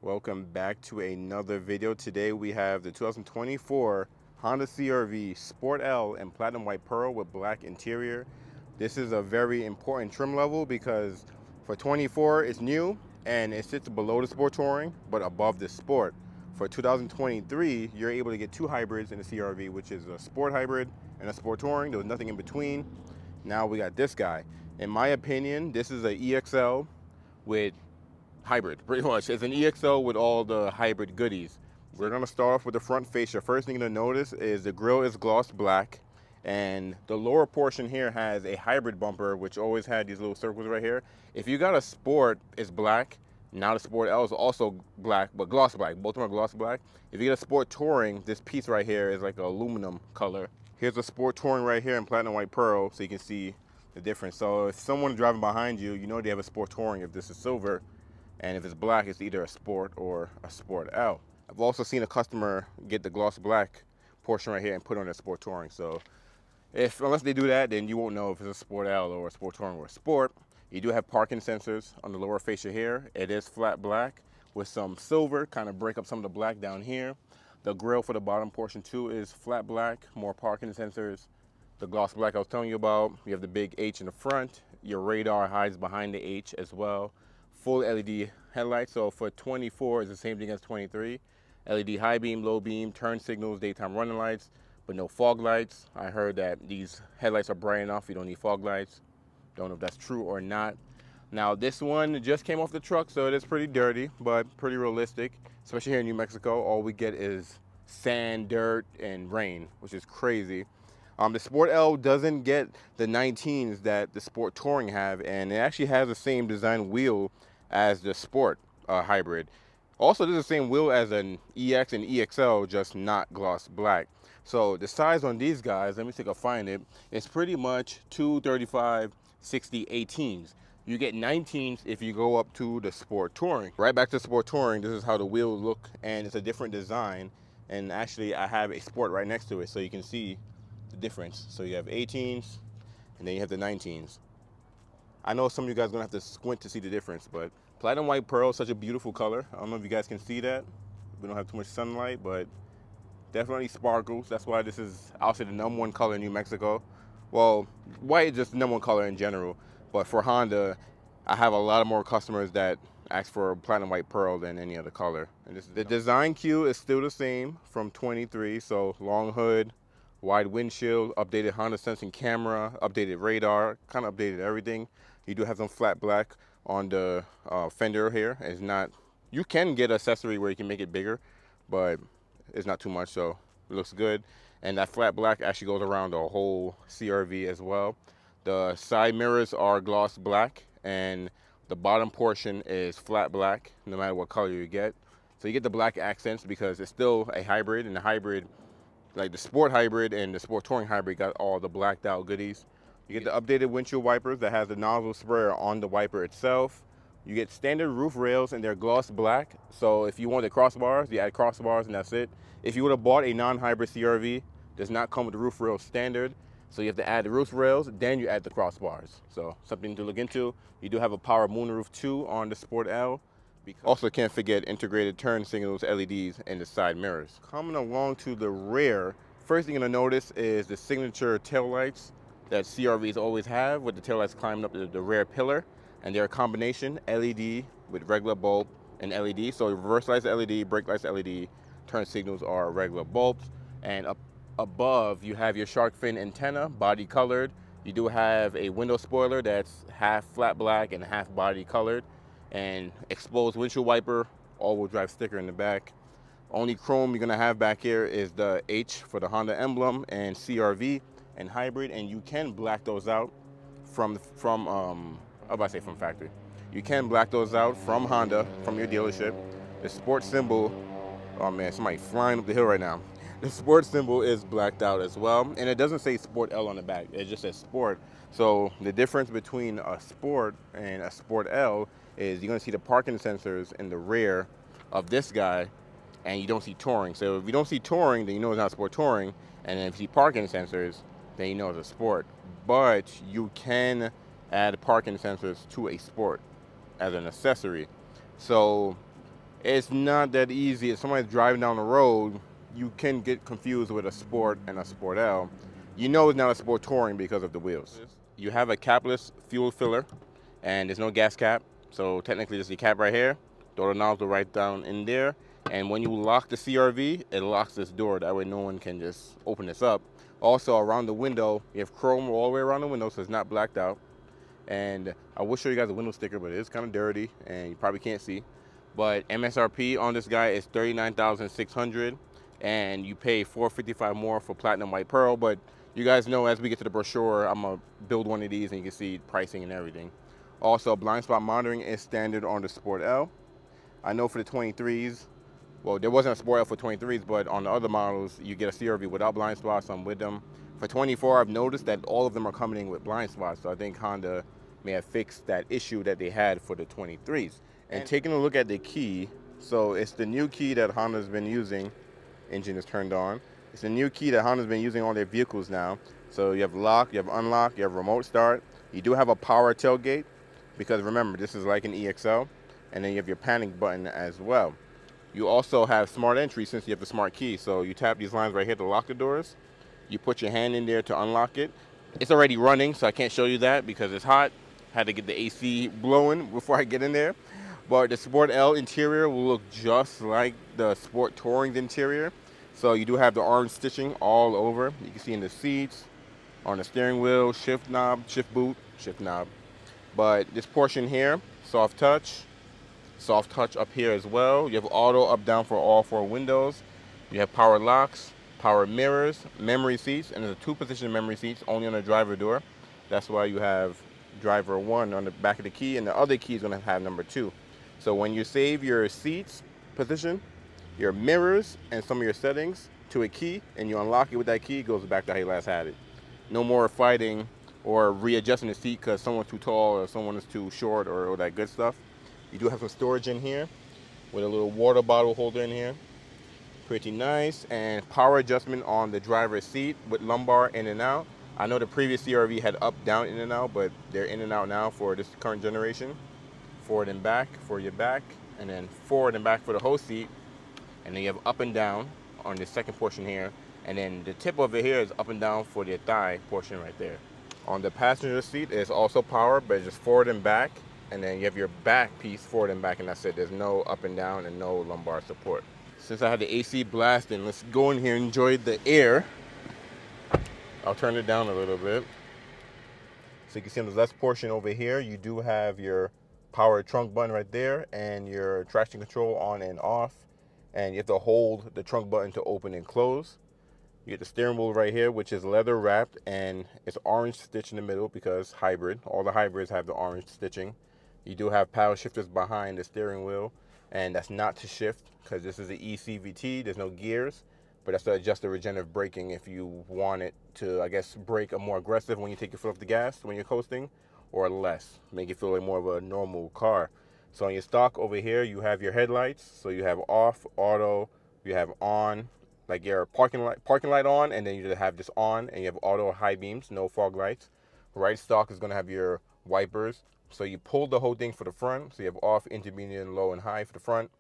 Welcome back to another video. Today we have the 2024 Honda CR-V Sport L in platinum white pearl with black interior. This is a very important trim level because for 24 it's new and it sits below the Sport Touring but above the Sport. For 2023 you're able to get two hybrids in the CR-V, which is a Sport hybrid and a Sport Touring. There was nothing in between. Now we got this guy. In my opinion, this is an EXL with hybrid, pretty much. It's an EXO with all the hybrid goodies. We're gonna start off with the front fascia. First thing you're gonna notice is the grille is glossed black, and the lower portion here has a hybrid bumper, which always had these little circles right here. If you got a Sport, it's black. Now the Sport L is also black, but gloss black. Both of them are gloss black. If you get a Sport Touring, this piece right here is like an aluminum color. Here's a Sport Touring right here in platinum white pearl, so you can see the difference. So if someone driving behind you, you know they have a Sport Touring if this is silver. And if it's black, it's either a Sport or a Sport L. I've also seen a customer get the gloss black portion right here and put on their Sport Touring. So unless they do that, then you won't know if it's a Sport L or a Sport Touring or a Sport. You do have parking sensors on the lower fascia here. It is flat black with some silver, kind of break up some of the black down here. The grille for the bottom portion too is flat black, more parking sensors. The gloss black I was telling you about. You have the big H in the front. Your radar hides behind the H as well. Full LED headlights, so for 24 is the same thing as 23. LED high beam, low beam, turn signals, daytime running lights, but no fog lights. I heard that these headlights are bright enough, you don't need fog lights. Don't know if that's true or not. Now this one just came off the truck, so it is pretty dirty, but pretty realistic, especially here in New Mexico. All we get is sand, dirt, and rain, which is crazy. The Sport L doesn't get the 19s that the Sport Touring have, and it actually has the same design wheel as the Sport hybrid. Also, there's the same wheel as an EX and EXL, just not gloss black. So the size on these guys, let me see if I can find it, it's pretty much 235, 60, 18s. You get 19s if you go up to the Sport Touring. Right back to Sport Touring, this is how the wheels look, and it's a different design. And actually, I have a Sport right next to it, so you can see the difference. So you have 18s, and then you have the 19s. I know some of you guys are gonna have to squint to see the difference, but platinum white pearl is such a beautiful color. I don't know if you guys can see that. We don't have too much sunlight, but definitely sparkles. That's why this is, I'll say, the #1 color in New Mexico. Well, white is just the #1 color in general, but for Honda, I have a lot of more customers that ask for platinum white pearl than any other color. And the design cue is still the same from 23, so long hood, wide windshield, updated Honda sensing camera, updated radar, kind of updated everything. You do have some flat black on the fender here. It's not, you can get an accessory where you can make it bigger, but it's not too much, so it looks good. And that flat black actually goes around the whole CR-V as well. The side mirrors are gloss black, and the bottom portion is flat black, no matter what color you get. So you get the black accents because it's still a hybrid, and the hybrid, like the Sport hybrid and the Sport Touring hybrid, got all the blacked out goodies. You get the updated windshield wipers that has the nozzle sprayer on the wiper itself. You get standard roof rails, and they're gloss black. So if you want the crossbars, you add crossbars and that's it. If you would have bought a non-hybrid CR-V, does not come with the roof rails standard. So you have to add the roof rails, then you add the crossbars. So something to look into. You do have a power moonroof too on the Sport L. Also can't forget integrated turn signals, LEDs, and the side mirrors. Coming along to the rear, first thing you're gonna notice is the signature taillights that CR-Vs always have, with the taillights climbing up the rear pillar, and they're a combination LED with regular bulb and LED. So reverse lights LED, brake lights LED, turn signals are regular bulbs, and up above you have your shark fin antenna, body colored. You do have a window spoiler that's half flat black and half body colored, and exposed windshield wiper, all-wheel drive sticker in the back. Only chrome you're gonna have back here is the H for the Honda emblem and CR-V and hybrid, and you can black those out from factory. You can black those out from Honda, from your dealership. The Sport symbol, oh man, somebody flying up the hill right now. The Sport symbol is blacked out as well, and it doesn't say Sport L on the back, it just says Sport. So the difference between a Sport and a Sport L is you're gonna see the parking sensors in the rear of this guy, and you don't see Touring. So if you don't see Touring, then you know it's not Sport Touring, and then if you see parking sensors, then you know it's a Sport. But you can add parking sensors to a Sport as an accessory. So It's not that easy. If somebody's driving down the road, you can get confused with a Sport and a Sport L. You know it's not a Sport Touring because of the wheels. You have a capless fuel filler, and there's no gas cap. So technically, there's the cap right here. Door nozzle right down in there. And when you lock the CRV, it locks this door. That way no one can just open this up. Also, around the window, you have chrome all the way around the window, so it's not blacked out. And I will show you guys a window sticker, but it is kind of dirty, and you probably can't see. But MSRP on this guy is $39,600, and you pay $455 more for Platinum White Pearl. But you guys know as we get to the brochure, I'm gonna build one of these, and you can see pricing and everything. Also, blind spot monitoring is standard on the Sport L. I know for the 23s, well, there wasn't a Sport L for 23s, but on the other models, you get a CRV without blind spots. I'm with them. For 24, I've noticed that all of them are coming in with blind spots, so I think Honda may have fixed that issue that they had for the 23s. And taking a look at the key, so it's the new key that Honda's been using. Engine is turned on. It's the new key that Honda's been using on their vehicles now. So you have lock, you have unlock, you have remote start. You do have a power tailgate, because remember, this is like an EXL. And then you have your panic button as well. You also have smart entry since you have the smart key. So you tap these lines right here to lock the doors. You put your hand in there to unlock it. It's already running, so I can't show you that because it's hot. Had to get the AC blowing before I get in there. But the Sport L interior will look just like the Sport Touring's interior. So you do have the orange stitching all over. You can see in the seats, on the steering wheel, shift knob, shift boot, shift knob. But this portion here, soft touch up here as well. You have auto up down for all 4 windows. You have power locks, power mirrors, memory seats, and there's a 2-position memory seats only on the driver door. That's why you have driver 1 on the back of the key, and the other key is going to have number 2. So when you save your seats position, your mirrors, and some of your settings to a key, and you unlock it with that key, it goes back to how you last had it. No more fighting or readjusting the seat because someone's too tall or someone is too short or that good stuff. You do have some storage in here with a little water bottle holder in here. Pretty nice. And power adjustment on the driver's seat with lumbar in and out. I know the previous CRV had up, down, in and out, but they're in and out now for this current generation. Forward and back for your back, and then forward and back for the whole seat. And then you have up and down on the second portion here. And then the tip of it here is up and down for the thigh portion right there. On the passenger seat, it's also power, but it's just forward and back. And then you have your back piece forward and back, and that's it. There's no up and down and no lumbar support. Since I had the AC blasting, let's go in here and enjoy the air. I'll turn it down a little bit. So you can see on the left portion over here, you do have your power trunk button right there and your traction control on and off. And you have to hold the trunk button to open and close. You get the steering wheel right here, which is leather wrapped, and it's orange stitch in the middle because hybrid. All the hybrids have the orange stitching. You do have paddle shifters behind the steering wheel, and that's not to shift because this is an ECVT. There's no gears, but that's to adjust the regenerative braking if you want it to, I guess, brake a more aggressive when you take your foot off the gas when you're coasting, or less, make it feel like more of a normal car. So on your stock over here, you have your headlights. So you have off, auto, you have on, like your parking light on, and then you just have this on, and you have auto high beams, no fog lights. Right stock is going to have your wipers. So you pull the whole thing for the front. So you have off, intermediate, low, and high for the front,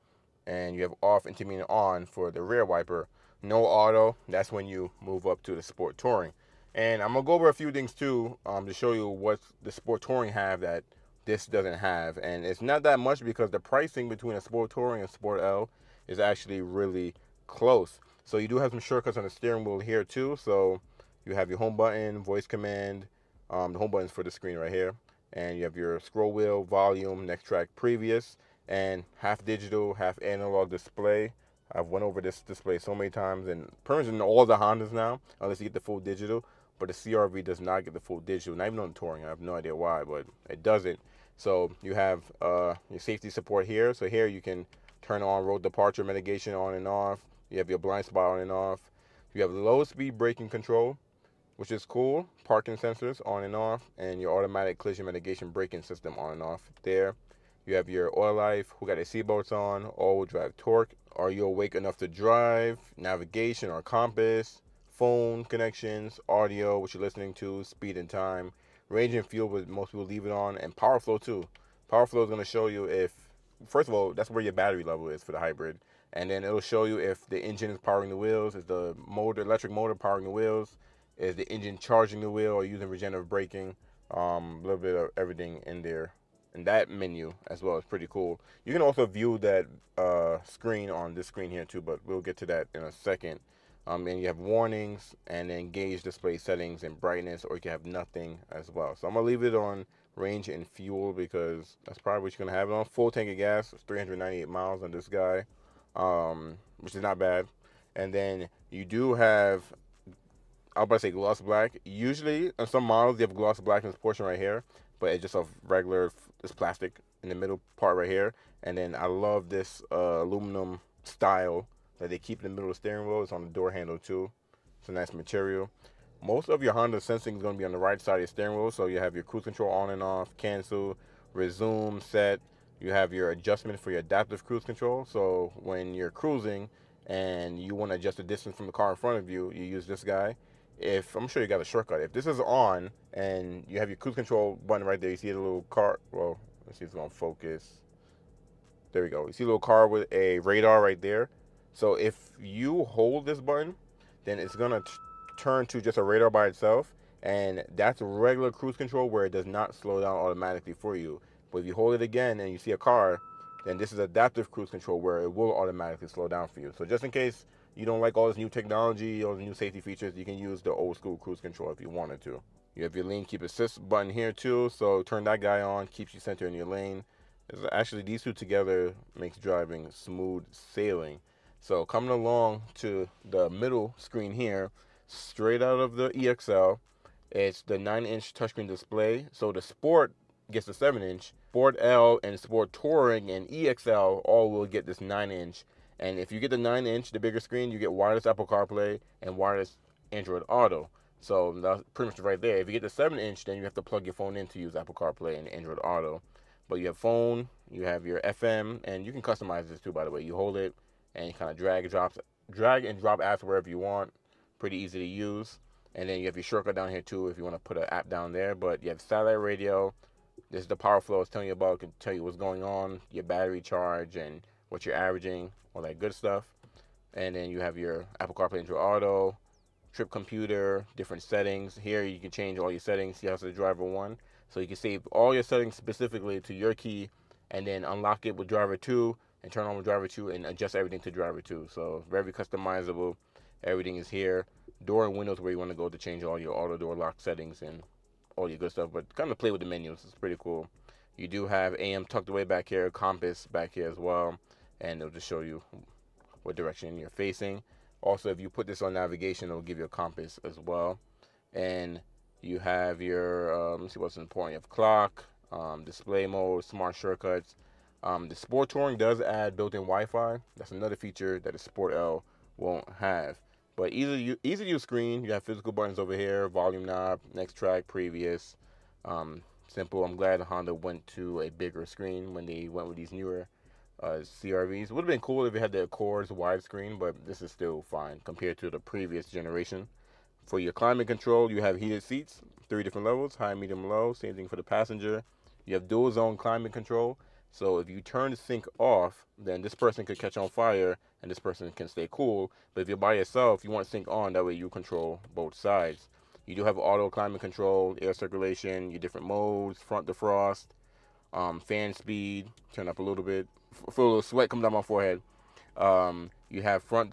and you have off, intermediate, on for the rear wiper. No auto. That's when you move up to the Sport Touring. And I'm gonna go over a few things too to show you what the Sport Touring have that this doesn't have. And it's not that much because the pricing between a Sport Touring and Sport L is actually really close. So you do have some shortcuts on the steering wheel here too. So you have your home button, voice command. The home button is for the screen right here. And you have your scroll wheel, volume, next track, previous, and half digital, half analog display. I've went over this display so many times, and pretty much in all the Hondas now, unless you get the full digital. But the CRV does not get the full digital, not even on the Touring. I have no idea why, but it doesn't. So you have your safety support here. So here you can turn on road departure mitigation on and off. You have your blind spot on and off. You have low speed braking control, which is cool. Parking sensors on and off, and your automatic collision mitigation braking system on and off there. You have your oil life, who got their seatbelts on, all-wheel drive torque. Are you awake enough to drive? Navigation or compass, phone connections, audio, what you're listening to, speed and time, range and fuel, but most people leave it on, and power flow too. Power flow is going to show you if first of all, that's where your battery level is for the hybrid. And then it'll show you if the engine is powering the wheels, is the motor, electric motor powering the wheels, is the engine charging the wheel or using regenerative braking. A little bit of everything in there. And that menu as well is pretty cool. You can also view that screen on this screen here too, but we'll get to that in a second. And you have warnings and then gauge display settings and brightness, or you can have nothing as well. So I'm gonna leave it on range and fuel because that's probably what you're gonna have it on. Full tank of gas, 398 miles on this guy, which is not bad. And then you do have, I was about to say gloss black. Usually on some models you have gloss black in this portion right here, but it's just a regular, this plastic in the middle part right here. And then I love this aluminum style that they keep in the middle of the steering wheel. It's on the door handle too. It's a nice material. Most of your Honda sensing is going to be on the right side of the steering wheel. So you have your cruise control on and off, cancel, resume, set. You have your adjustment for your adaptive cruise control. So when you're cruising and you want to adjust the distance from the car in front of you, you use this guy. If I'm sure you got a shortcut. If this is on and you have your cruise control button right there, you see the little car. Well, let's see if it's going to focus. There we go. You see a little car with a radar right there. So if you hold this button, then it's going to turn to just a radar by itself. And that's regular cruise control where it does not slow down automatically for you. But if you hold it again and you see a car, then this is adaptive cruise control where it will automatically slow down for you. So just in case you don't like all this new technology, all the new safety features, you can use the old school cruise control if you wanted to. You have your lane keep assist button here too, so turn that guy on, keeps you centered in your lane. Actually, these two together makes driving smooth sailing. So coming along to the middle screen here, straight out of the EXL, it's the 9-inch touchscreen display. So the Sport gets the 7-inch. Sport L and Sport Touring and EXL all will get this 9-inch. And if you get the 9-inch, the bigger screen, you get wireless Apple CarPlay and wireless Android Auto. So that's pretty much right there. If you get the 7-inch, then you have to plug your phone in to use Apple CarPlay and Android Auto. But you have phone, you have your FM, and you can customize this too, by the way. You hold it and you kind of drag and drop apps wherever you want. Pretty easy to use. And then you have your shortcut down here too if you want to put an app down there. But you have satellite radio. This is the power flow I was telling you about. It can tell you what's going on, your battery charge, and what you're averaging, all that good stuff. And then you have your Apple CarPlay Android Auto, trip computer, different settings. Here you can change all your settings. See how it's the driver one. So you can save all your settings specifically to your key and then unlock it with driver 2 and turn on with driver 2 and adjust everything to driver 2. So very customizable. Everything is here. Door and windows where you want to go to change all your auto door lock settings and all your good stuff. But kind of play with the menus. It's pretty cool. You do have AM tucked away back here, compass back here as well. And it'll just show you what direction you're facing. Also, if you put this on navigation, it'll give you a compass as well. And you have your, let's see what's important. You have clock, display mode, smart shortcuts. The Sport Touring does add built-in Wi-Fi. That's another feature that the Sport L won't have. But easy to use screen. You have physical buttons over here, volume knob, next track, previous. Simple. I'm glad Honda went to a bigger screen when they went with these newer CRVs. It would have been cool if it had the Accords widescreen, but this is still fine compared to the previous generation. For your climate control, you have heated seats, 3 different levels, high, medium, low. Same thing for the passenger. You have dual zone climate control. So if you turn the sink off, then this person could catch on fire and this person can stay cool. But if you're by yourself, you want sync on, that way you control both sides. You do have auto climate control, air circulation, your different modes, front defrost, fan speed, turn up a little bit. Feel a little sweat come down my forehead. You have rear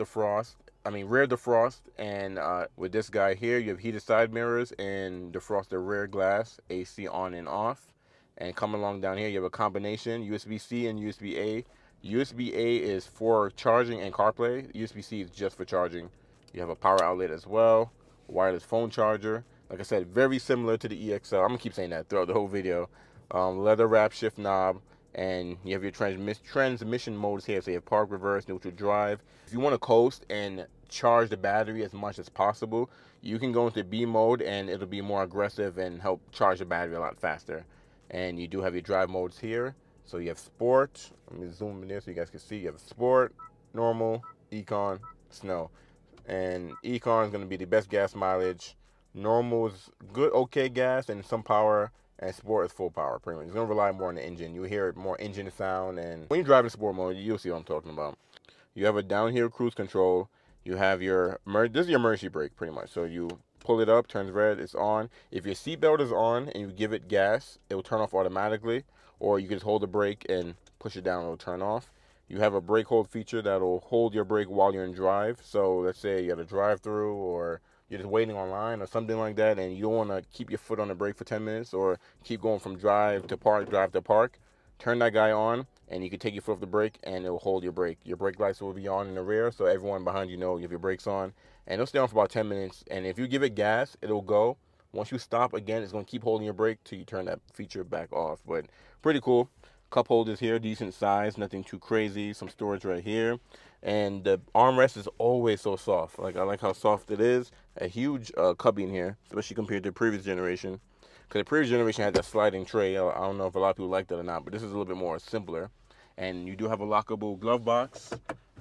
defrost, and with this guy here, you have heated side mirrors and defrosted rear glass, AC on and off. And coming along down here, you have a combination, USB-C and USB-A. USB-A is for charging and CarPlay. USB-C is just for charging. You have a power outlet as well, wireless phone charger. Like I said, very similar to the EXL. I'm going to keep saying that throughout the whole video. Leather wrap shift knob. And you have your transmission modes here. So you have park, reverse, neutral, drive. If you want to coast and charge the battery as much as possible, you can go into B mode and it'll be more aggressive and help charge the battery a lot faster. And you do have your drive modes here. So you have sport. Let me zoom in there so you guys can see. You have sport, normal, econ, snow. And econ is going to be the best gas mileage. Normal is good, okay gas and some power. And Sport is full power, pretty much. It's going to rely more on the engine. You hear more engine sound, and when you drive in Sport mode, you'll see what I'm talking about. You have a downhill cruise control. You have your, this is your emergency brake, pretty much. So you pull it up, turns red, it's on. If your seatbelt is on and you give it gas, it will turn off automatically. Or you can just hold the brake and push it down, it'll turn off. You have a brake hold feature that'll hold your brake while you're in drive. So let's say you got a drive-through, or you're just waiting online or something like that, and you don't want to keep your foot on the brake for 10 minutes or keep going from drive to park. Turn that guy on, and you can take your foot off the brake, and it will hold your brake. Your brake lights will be on in the rear, so everyone behind you know you have your brakes on. And it'll stay on for about 10 minutes, and if you give it gas, it'll go. Once you stop again, it's going to keep holding your brake till you turn that feature back off. But pretty cool. Cup holders here, decent size, nothing too crazy. Some storage right here. And the armrest is always so soft. Like, I like how soft it is. A huge cubby in here, especially compared to the previous generation. Because the previous generation had that sliding tray. I don't know if a lot of people like that or not, but this is a little bit more simpler. And you do have a lockable glove box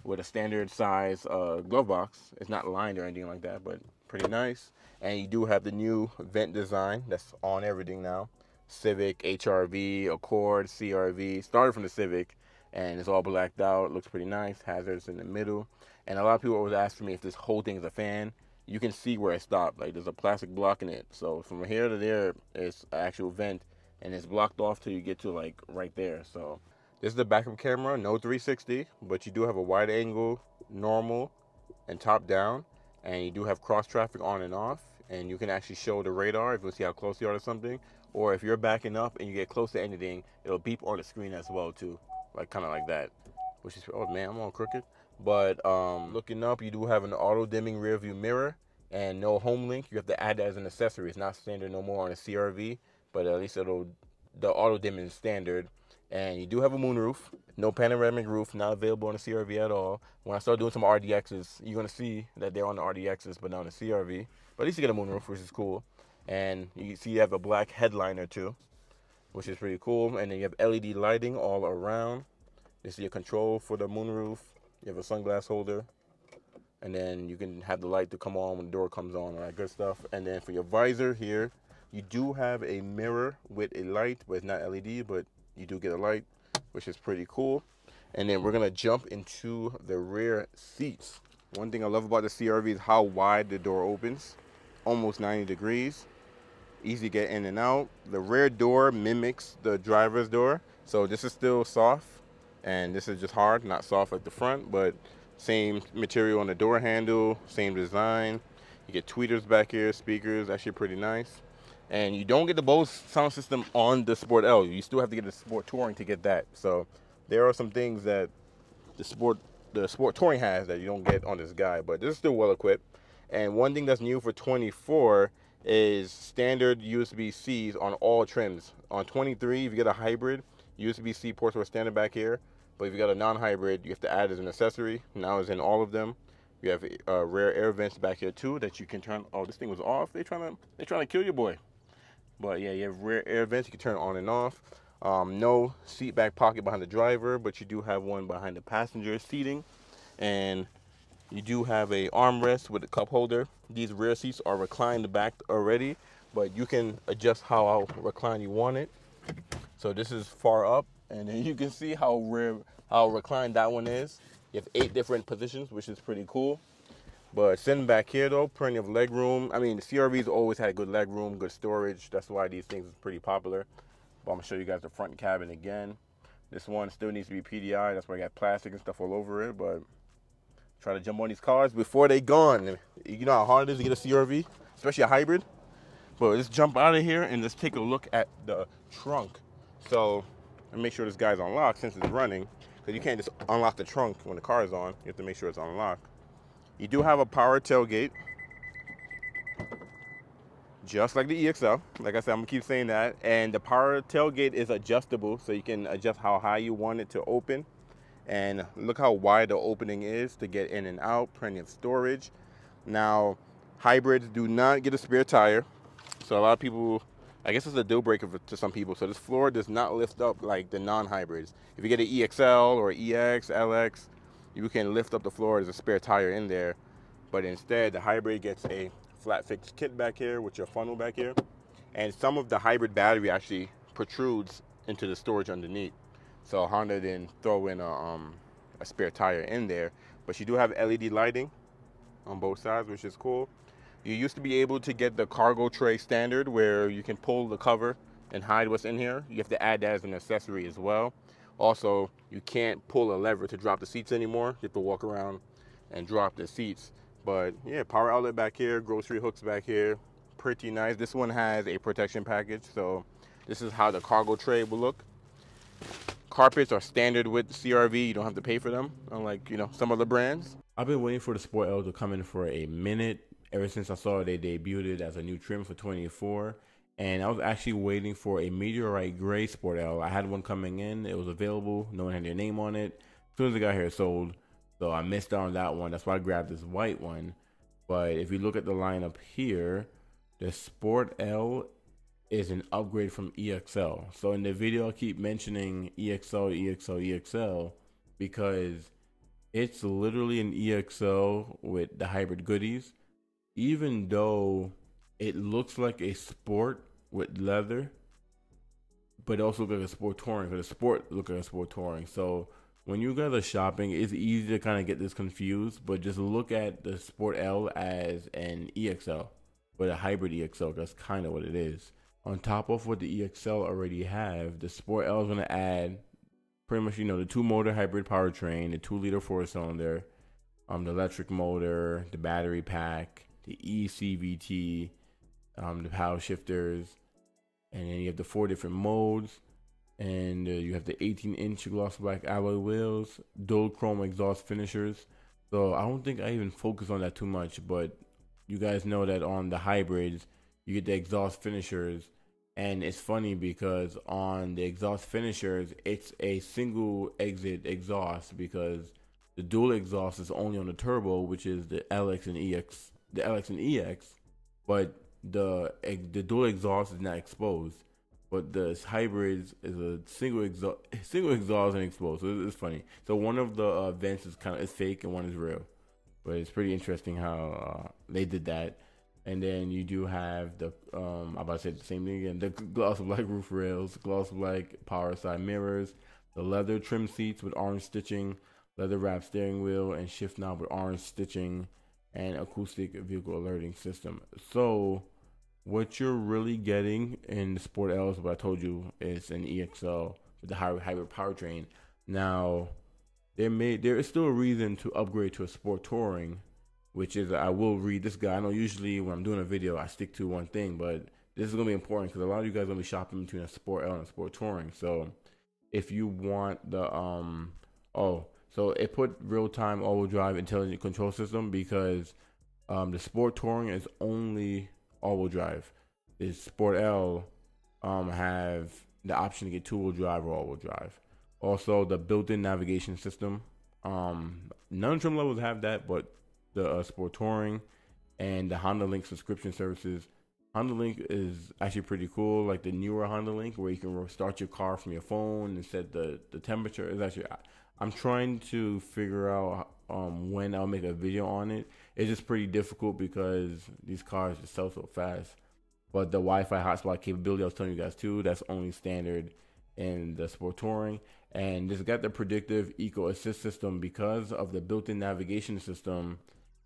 with a standard size glove box. It's not lined or anything like that, but pretty nice. And you do have the new vent design that's on everything now. Civic, HRV, Accord, CRV. Started from the Civic, and it's all blacked out. It looks pretty nice. Hazards in the middle. And a lot of people always ask me if this whole thing is a fan. You can see where it stopped. Like, there's a plastic block in it. So from here to there, it's an actual vent, and it's blocked off till you get to like right there. So this is the backup camera, no 360, but you do have a wide angle, normal, and top down, and you do have cross traffic on and off, and you can actually show the radar if you see how close you are to something, or if you're backing up and you get close to anything, it'll beep on the screen as well too, like kind of like that, which is, oh man, I'm all crooked. But looking up, you do have an auto dimming rear view mirror and no home link. You have to add that as an accessory. It's not standard no more on a CRV, but at least the auto dimming is standard. And you do have a moonroof, no panoramic roof, not available on the CRV at all. When I start doing some RDXs, you're gonna see that they're on the RDXs, but not on the CRV. But at least you get a moonroof, which is cool. And you see you have a black headliner too, which is pretty cool. And then you have LED lighting all around. This is your control for the moonroof. You have a sunglass holder. And then you can have the light to come on when the door comes on, all that good stuff. And then for your visor here, you do have a mirror with a light, but it's not LED, but you do get a light, which is pretty cool. And then we're gonna jump into the rear seats. One thing I love about the CRV is how wide the door opens, almost 90 degrees. Easy to get in and out. The rear door mimics the driver's door, so this is still soft, and this is just hard, not soft like the front, but same material on the door handle, same design. You get tweeters back here, speakers, actually pretty nice. And you don't get the Bose sound system on the Sport L. You still have to get the Sport Touring to get that. So there are some things that the Sport Touring has that you don't get on this guy, but this is still well equipped. And one thing that's new for 24 is standard USB-Cs on all trims. On 23, if you get a hybrid, USB-C ports are standard back here. But if you got a non-hybrid, you have to add as an accessory. Now it's in all of them. You have rear air vents back here too that you can turn. Oh, this thing was off. They're trying to kill your boy. But yeah, you have rear air vents. You can turn on and off. No seat back pocket behind the driver, but you do have one behind the passenger seating. And you do have a armrest with a cup holder. These rear seats are reclined back already, but you can adjust how reclined you want it. So this is far up, and then you can see how reclined that one is. You have 8 different positions, which is pretty cool. But sitting back here though, plenty of leg room. I mean, the CRVs always had good leg room, good storage. That's why these things are pretty popular. But I'm gonna show you guys the front cabin again. This one still needs to be PDI. That's why I got plastic and stuff all over it. But try to jump on these cars before they gone. You know how hard it is to get a CRV, especially a hybrid. But let's jump out of here and let's take a look at the trunk. So and make sure this guy's unlocked since it's running, because you can't just unlock the trunk when the car is on. You have to make sure it's unlocked. You do have a power tailgate, just like the EXL. Like I said, I'm gonna keep saying that. And the power tailgate is adjustable, so you can adjust how high you want it to open. And look how wide the opening is to get in and out. Plenty of storage. Now, hybrids do not get a spare tire, so a lot of people, I guess it's a deal breaker to some people. So this floor does not lift up like the non-hybrids. If you get an EXL or EX, LX, you can lift up the floor. There's a spare tire in there. But instead, the hybrid gets a flat fixed kit back here with your funnel back here. And some of the hybrid battery actually protrudes into the storage underneath. So Honda didn't throw in a spare tire in there, but you do have LED lighting on both sides, which is cool. You used to be able to get the cargo tray standard where you can pull the cover and hide what's in here. You have to add that as an accessory as well. Also, you can't pull a lever to drop the seats anymore. You have to walk around and drop the seats. But yeah, power outlet back here, grocery hooks back here. Pretty nice. This one has a protection package, so this is how the cargo tray will look. Carpets are standard with CRV. You don't have to pay for them, unlike, you know, some other brands. I've been waiting for the Sport L to come in for a minute. Ever since I saw they debuted it as a new trim for 24. And I was actually waiting for a meteorite gray Sport L. I had one coming in. It was available. No one had their name on it. As soon as it got here, it sold. So I missed out on that one. That's why I grabbed this white one. But if you look at the lineup here, the Sport L is an upgrade from EXL. So in the video, I keep mentioning EXL, EXL, EXL because it's literally an EXL with the hybrid goodies. Even though it looks like a sport with leather, but it also looks like a sport touring, because the sport looks like a sport touring. So when you guys are shopping, it's easy to kind of get this confused, but just look at the Sport L as an EXL, but a hybrid EXL. That's kind of what it is. On top of what the EXL already have, the Sport L is going to add pretty much, you know, the 2-motor hybrid powertrain, the 2-liter 4-cylinder, the electric motor, the battery pack, the ECVT, the power shifters, and then you have the 4 different modes, and you have the 18-inch gloss black alloy wheels, dual chrome exhaust finishers. So I don't think I even focus on that too much, but you guys know that on the hybrids, you get the exhaust finishers, and it's funny because on the exhaust finishers, it's a single exit exhaust because the dual exhaust is only on the turbo, which is the LX and EX. The LX and EX, but the dual exhaust is not exposed. But the hybrids is a single exhaust and exposed. So it's funny. So one of the vents is fake and one is real. But it's pretty interesting how they did that. And then you do have the I'm about to say the same thing again. The gloss black roof rails, gloss black power side mirrors, the leather trim seats with orange stitching, leather wrapped steering wheel and shift knob with orange stitching, and acoustic vehicle alerting system. So what you're really getting in the Sport L is what I told you is an EXL with the hybrid powertrain. Now there is still a reason to upgrade to a Sport Touring, which is I will read this guy. I know usually when I'm doing a video I stick to one thing, but this is gonna be important because a lot of you guys are gonna be shopping between a Sport L and a Sport Touring. So if you want the so it put real-time all-wheel drive intelligent control system because the Sport Touring is only all-wheel drive. The Sport L have the option to get two-wheel drive or all-wheel drive. Also, the built-in navigation system. None of trim levels have that, but the Sport Touring and the Honda Link subscription services. Honda Link is actually pretty cool, like the newer Honda Link where you can start your car from your phone and set the temperature. Is actually, I'm trying to figure out when I'll make a video on it. It's just pretty difficult because these cars just sell so fast. But the Wi-Fi hotspot capability I was telling you guys too, that's only standard in the Sport Touring. And it's got the predictive eco assist system because of the built-in navigation system.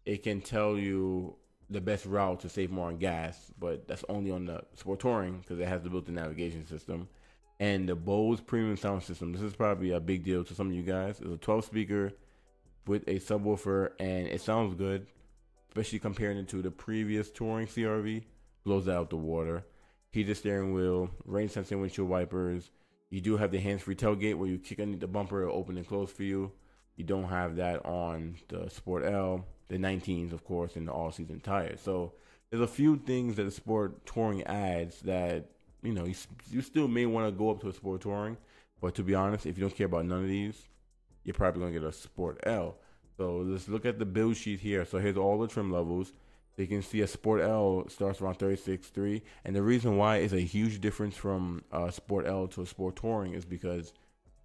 It can tell you the best route to save more on gas, but that's only on the Sport Touring because it has the built-in navigation system. And the Bose premium sound system. This is probably a big deal to some of you guys. It's a 12 speaker with a subwoofer, and it sounds good, especially comparing it to the previous Touring CRV. Blows out the water. Heated steering wheel, rain sensing windshield wipers. You do have the hands-free tailgate where you kick underneath the bumper, it'll open and close for you. You don't have that on the Sport L, the 19s, of course, and the all-season tires. So there's a few things that the Sport Touring adds that, you know, you still may want to go up to a Sport Touring. But to be honest, if you don't care about none of these, you're probably going to get a Sport L. So let's look at the build sheet here. So here's all the trim levels. So you can see a Sport L starts around 36.3. And the reason why it's a huge difference from a Sport L to a Sport Touring is because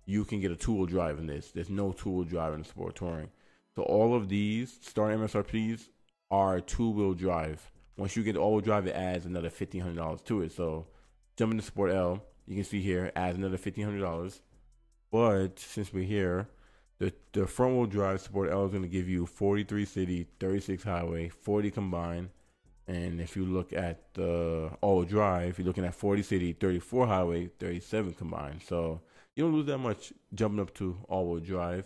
you can get a two-wheel drive in this. There's no two-wheel drive in the Sport Touring. So all of these starting MSRPs are two-wheel drive. once you get all-wheel drive, it adds another $1,500 to it. So jumping to Sport L, you can see here, adds another $1,500. But since we're here, the front-wheel drive Sport L is going to give you 43 city, 36 highway, 40 combined. And if you look at the all-wheel drive, you're looking at 40 city, 34 highway, 37 combined. So you don't lose that much jumping up to all-wheel drive.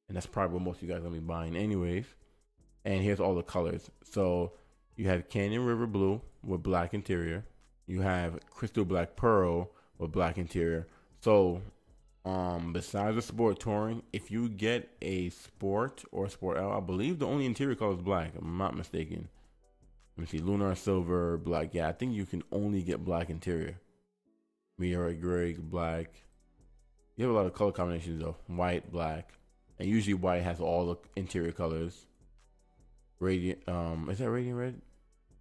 And that's probably what most of you guys are going to be buying anyways. And here's all the colors. So you have Canyon River Blue with black interior. You have Crystal Black Pearl with black interior. So besides the Sport Touring, if you get a Sport or Sport L, I believe the only interior color is black, if I'm not mistaken. Let me see, Lunar Silver, black. Yeah, I think you can only get black interior. Meteorite Gray, black. You have a lot of color combinations though. White, black. And usually white has all the interior colors. Radiant, is that Radiant Red?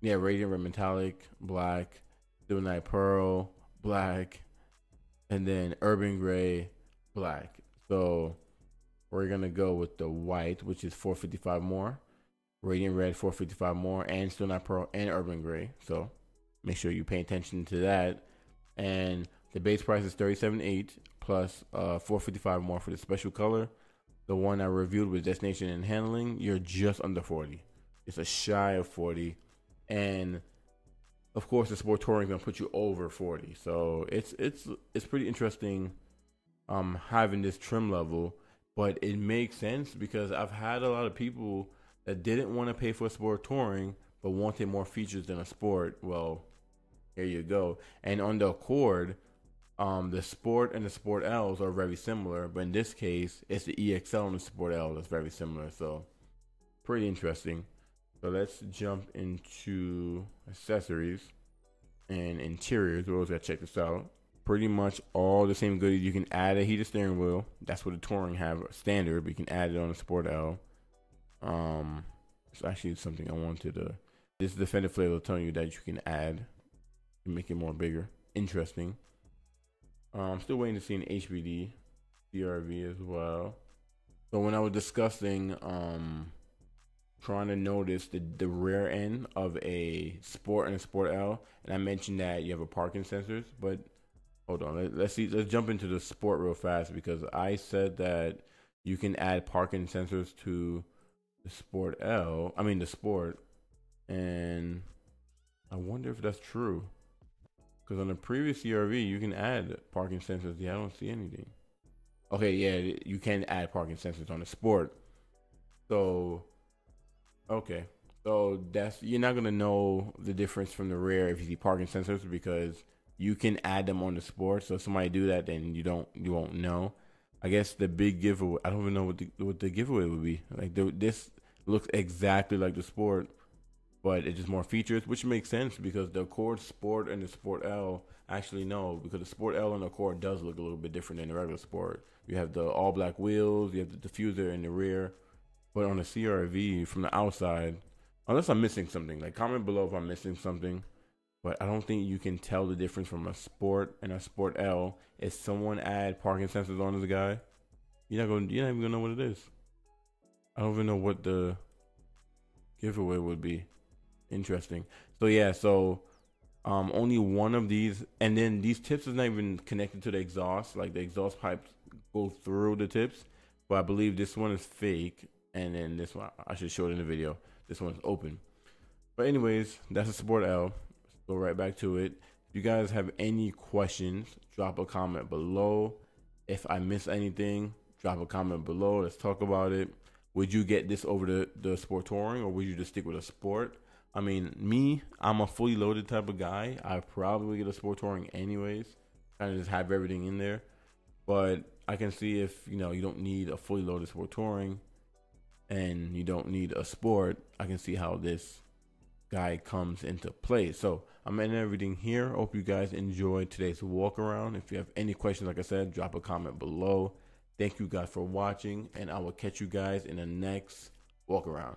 Yeah, Radiant Red Metallic, black. Silver Night Pearl, black. And then Urban Gray, black. So we're gonna go with the white, which is $455 more. Radiant Red, $455 more, and Silver Night Pearl and Urban Gray. So make sure you pay attention to that. And the base price is $37.8 plus $455 more for the special color. The one I reviewed with Destination and Handling, you're just under 40. It's a shy of 40, and of course, the Sport Touring is gonna put you over 40. So it's pretty interesting having this trim level, but it makes sense because I've had a lot of people that didn't want to pay for a Sport Touring but wanted more features than a Sport. Well, here you go. And on the Accord, the Sport and the Sport Ls are very similar, but in this case, it's the EXL and the Sport L that's very similar. So pretty interesting. So let's jump into accessories and interiors. We always gotta check this out. Pretty much all the same goodies. You can add a heated steering wheel. That's what the Touring have standard, but you can add it on the Sport L. It's actually something I wanted to. This is the fender flare will tell you that you can add to make it more bigger. Interesting. I'm still waiting to see an HBD CRV as well. So when I was discussing trying to notice the rear end of a Sport and a Sport L, and I mentioned that you have a parking sensors, but hold on, let's jump into the Sport real fast, because I said that you can add parking sensors to the Sport L, I mean the Sport, and I wonder if that's true, because on the previous CRV you can add parking sensors. Yeah, I don't see anything. Okay, yeah, you can add parking sensors on the Sport. So okay, so that's, you're not gonna know the difference from the rear if you see parking sensors, because you can add them on the Sport. So if somebody do that, then you won't know. I guess the big giveaway, I don't even know what the giveaway would be. Like this looks exactly like the Sport, but it's just more features, which makes sense because the Accord Sport and the Sport L actually no, because the Sport L and the Accord does look a little bit different than the regular Sport. You have the all black wheels, you have the diffuser in the rear. But on the CRV, from the outside, unless I'm missing something, like comment below if I'm missing something. But I don't think you can tell the difference from a Sport and a Sport L. If someone add parking sensors on this guy, you're not even gonna know what it is. I don't even know what the giveaway would be. Interesting. So yeah, so only one of these, and then these tips is not even connected to the exhaust. Like the exhaust pipes go through the tips, but I believe this one is fake. And then this one, I should show it in the video. This one's open. But anyways, that's a Sport L. Let's go right back to it. If you guys have any questions, drop a comment below. If I miss anything, drop a comment below. Let's talk about it. Would you get this over the Sport Touring, or would you just stick with a Sport? I mean, me, I'm a fully loaded type of guy. I probably get a Sport Touring anyways. Kind of just have everything in there. But I can see if, you don't need a fully loaded Sport Touring, and you don't need a Sport, I can see how this guy comes into play. So I'm ending everything here. Hope you guys enjoyed today's walk around. If you have any questions, like I said, drop a comment below. Thank you guys for watching, and I will catch you guys in the next walk around.